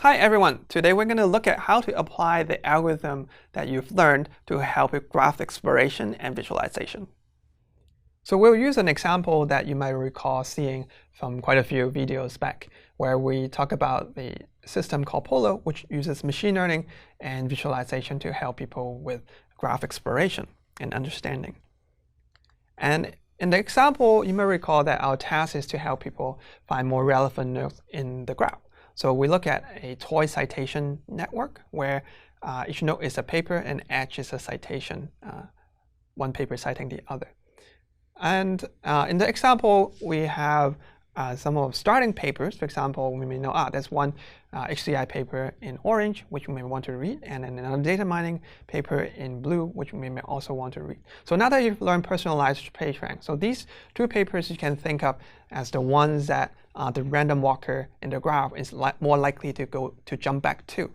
Hi everyone! Today we're going to look at how to apply the algorithm that you've learned to help with graph exploration and visualization. So we'll use an example that you might recall seeing from quite a few videos back, where we talk about the system called Polo, which uses machine learning and visualization to help people with graph exploration and understanding. And in the example, you may recall that our task is to help people find more relevant nodes in the graph. So we look at a toy citation network where each node is a paper and edge is a citation, one paper citing the other. And in the example, we have some of starting papers. For example, we may know, there's one HCI paper in orange, which we may want to read, and then another data mining paper in blue, which we may also want to read. So now that you've learned personalized PageRank, so these two papers you can think of as the ones that the random walker in the graph is more likely to jump back to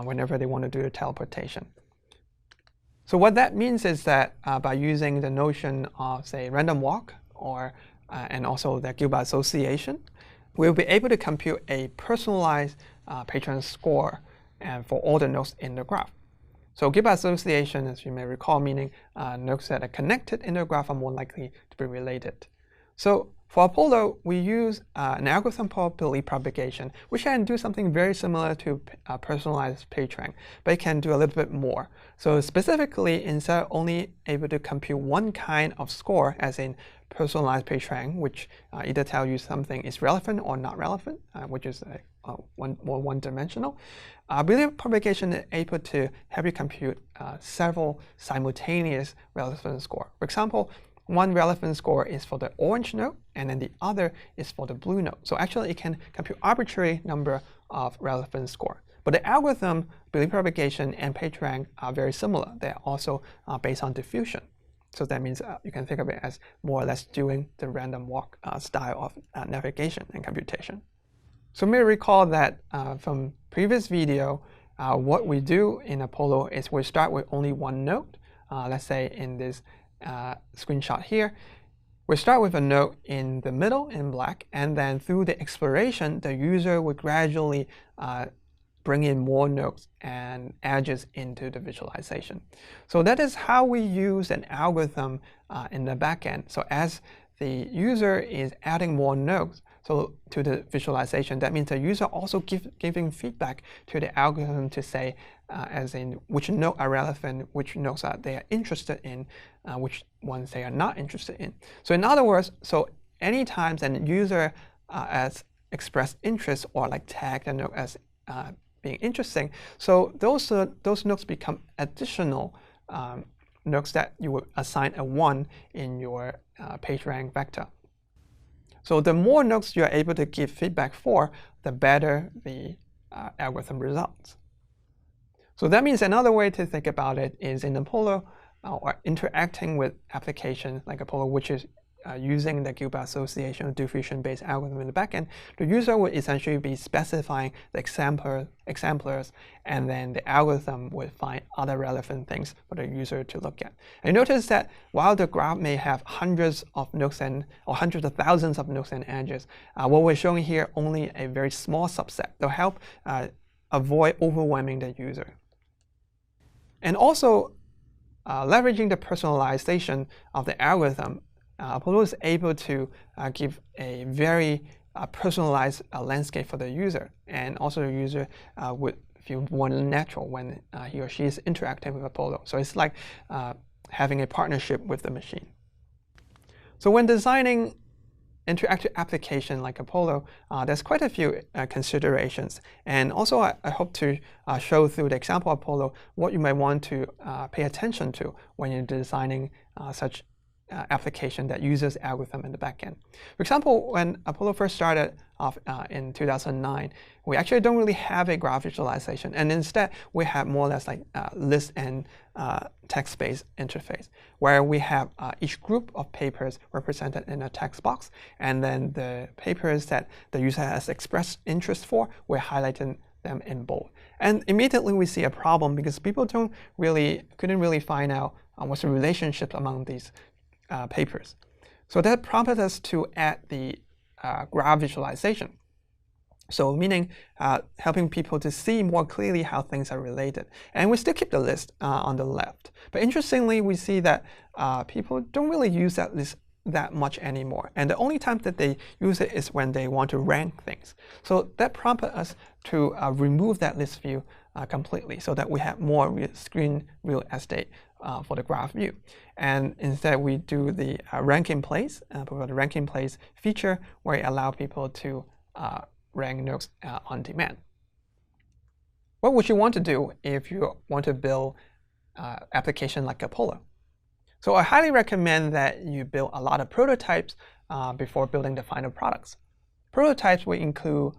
whenever they want to do the teleportation. So what that means is that by using the notion of, say, random walk or and also the Gilbert association, we'll be able to compute a personalized PageRank score for all the nodes in the graph. So Gilbert association, as you may recall, meaning nodes that are connected in the graph are more likely to be related. So for Apollo, we use an algorithm called probability propagation, which can do something very similar to personalized PageRank, but it can do a little bit more. So specifically, instead of only able to compute one kind of score, as in personalized PageRank, which either tell you something is relevant or not relevant, which is more one-dimensional, probability propagation is able to help you compute several simultaneous relevant score. For example, one relevant score is for the orange node, and then the other is for the blue node. So actually, it can compute arbitrary number of relevant score. But the algorithm, probability propagation, and PageRank are very similar. They're also based on diffusion. So that means you can think of it as more or less doing the random walk style of navigation and computation. So you may recall that from previous video, what we do in Apollo is we start with only one node. Let's say in this screenshot here, we start with a node in the middle in black, and then through the exploration, the user will gradually bring in more nodes and edges into the visualization. So that is how we use an algorithm in the backend. So as the user is adding more nodes to the visualization, that means the user also giving feedback to the algorithm to say, as in which nodes are relevant, which nodes they are interested in, which ones they are not interested in. So in other words, so anytime an user has expressed interest or like tagged a node as being interesting, so those nodes become additional nodes that you would assign a 1 in your PageRank vector. So the more nodes you are able to give feedback for, the better the algorithm results. So that means another way to think about it is in Apollo, or interacting with applications like Apollo, which is using the Gilbert association or diffusion-based algorithm in the backend, the user would essentially be specifying the exemplars, and then the algorithm would find other relevant things for the user to look at. And notice that while the graph may have hundreds of nodes or hundreds of thousands of nodes and edges, what we're showing here only a very small subset to help avoid overwhelming the user. And also, leveraging the personalization of the algorithm, Apollo is able to give a very personalized landscape for the user, and also the user would feel more natural when he or she is interacting with Apollo. So it's like having a partnership with the machine. So when designing interactive application like Apollo, there's quite a few considerations. And also, I hope to show through the example of Apollo what you might want to pay attention to when you're designing such application that uses algorithm in the backend. For example, when Apollo first started off in 2009, we actually don't really have a graph visualization, and instead we have more or less like list and text-based interface, where we have each group of papers represented in a text box, and then the papers that the user has expressed interest for, we're highlighting them in bold. And immediately we see a problem because people couldn't really find out what's the relationship among these papers. So that prompted us to add the graph visualization. So meaning helping people to see more clearly how things are related. And we still keep the list on the left. But interestingly, we see that people don't really use that list that much anymore. And the only time that they use it is when they want to rank things. So that prompted us to remove that list view completely so that we have more screen real estate for the graph view. And instead, we do the rank in place, provide the rank in place feature where it allows people to rank nodes on demand. What would you want to do if you want to build an application like Apollo? So I highly recommend that you build a lot of prototypes before building the final products. Prototypes will include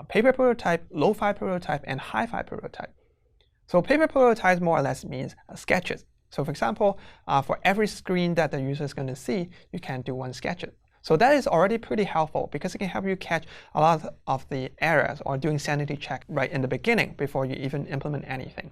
paper prototype, lo-fi prototype, and hi-fi prototype. So paper prototypes more or less means sketches. So for example, for every screen that the user is going to see, you can do one sketch. So that is already pretty helpful because it can help you catch a lot of the errors or doing sanity check right in the beginning before you even implement anything.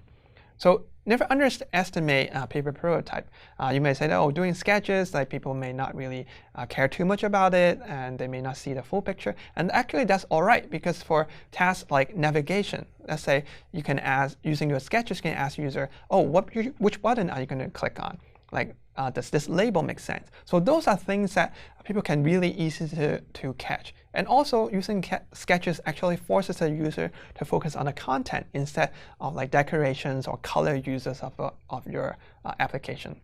So never underestimate paper prototype. You may say, oh, doing sketches, like people may not really care too much about it, and they may not see the full picture. And actually, that's all right, because for tasks like navigation, let's say you can ask, using your sketches, you can ask user, oh, which button are you going to click on? Like, does this label make sense? So those are things that people can really easy to catch. And also, using sketches actually forces the user to focus on the content instead of like decorations or color uses of your application.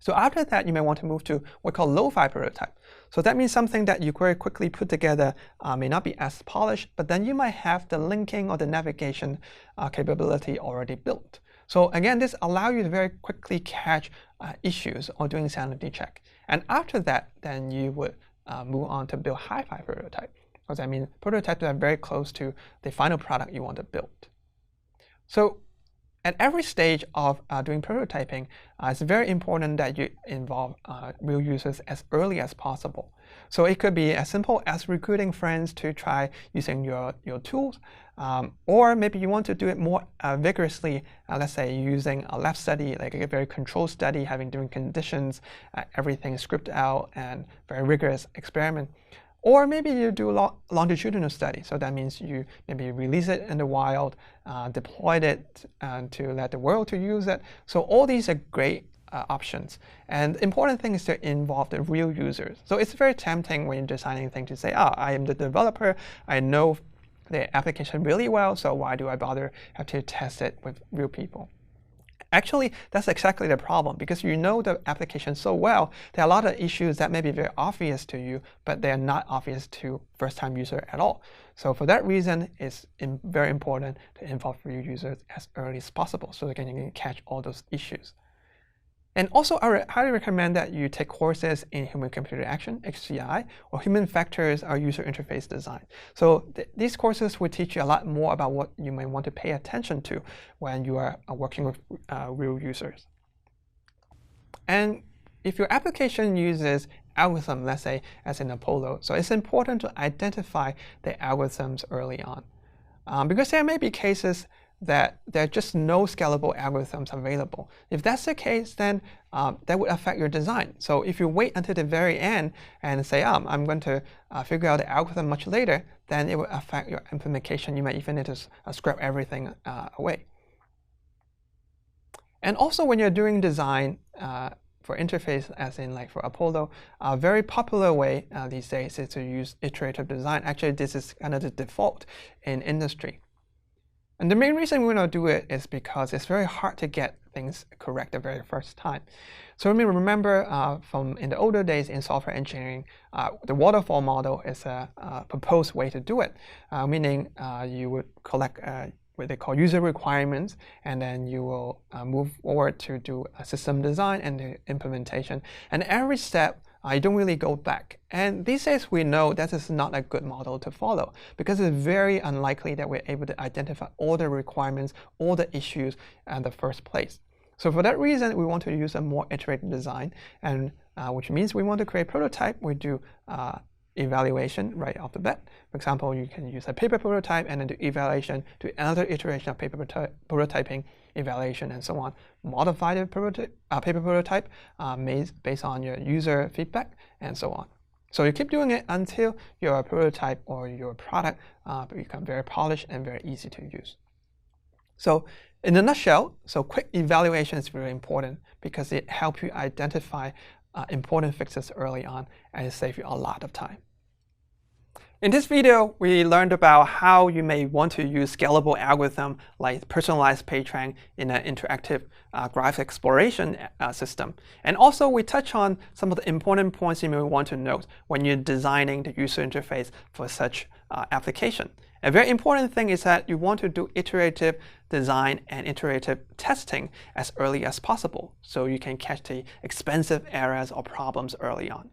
So after that, you may want to move to what we call lo-fi prototype. So that means something that you very quickly put together may not be as polished, but then you might have the linking or the navigation capability already built. So again, this allows you to very quickly catch issues or doing sanity check. And after that, then you would move on to build hi-fi prototype. Because I mean, prototypes that are very close to the final product you want to build. So at every stage of doing prototyping, it's very important that you involve real users as early as possible. So it could be as simple as recruiting friends to try using your tools, or maybe you want to do it more vigorously, let's say using a lab study, like a very controlled study, having different conditions, everything scripted out, and very rigorous experiment. Or maybe you do a longitudinal study. So that means you maybe release it in the wild, deployed it to let the world to use it. So all these are great options. And the important thing is to involve the real users. So it's very tempting when you're designing things to say, oh, I am the developer. I know the application really well, so why do I bother have to test it with real people? Actually, that's exactly the problem, because you know the application so well, there are a lot of issues that may be very obvious to you, but they are not obvious to first-time user at all. So for that reason, it's very important to involve real users as early as possible so they can catch all those issues. And also, I highly recommend that you take courses in human-computer interaction, HCI, or human factors or user interface design. So these courses will teach you a lot more about what you may want to pay attention to when you are working with real users. And if your application uses algorithm, let's say, as in Apollo, so it's important to identify the algorithms early on. Because there may be cases that there are just no scalable algorithms available. If that's the case, then that would affect your design. So if you wait until the very end and say, I'm going to figure out the algorithm much later, then it will affect your implementation. You might even need to scrap everything away. And also, when you're doing design for interface, as in like for Apollo, a very popular way these days is to use iterative design. Actually, this is kind of the default in industry. And the main reason we want to do it is because it's very hard to get things correct the very first time. So remember from in the older days in software engineering, the waterfall model is a proposed way to do it, meaning you would collect what they call user requirements, and then you will move forward to do a system design and the implementation. And every step, you don't really go back. And these days, we know that is not a good model to follow, because it's very unlikely that we're able to identify all the requirements, all the issues in the first place. So for that reason, we want to use a more iterative design, and which means we want to create a prototype. We do evaluation right off the bat. For example, you can use a paper prototype and then do evaluation, do another iteration of paper prototyping, evaluation, and so on. Modify the paper prototype based on your user feedback, and so on. So you keep doing it until your prototype or your product become very polished and very easy to use. So in a nutshell, so quick evaluation is very important because it helps you identify important fixes early on and it saves you a lot of time. In this video, we learned about how you may want to use scalable algorithm like personalized PageRank in an interactive graph exploration system. And also, we touch on some of the important points you may want to note when you're designing the user interface for such application. A very important thing is that you want to do iterative design and iterative testing as early as possible so you can catch the expensive errors or problems early on.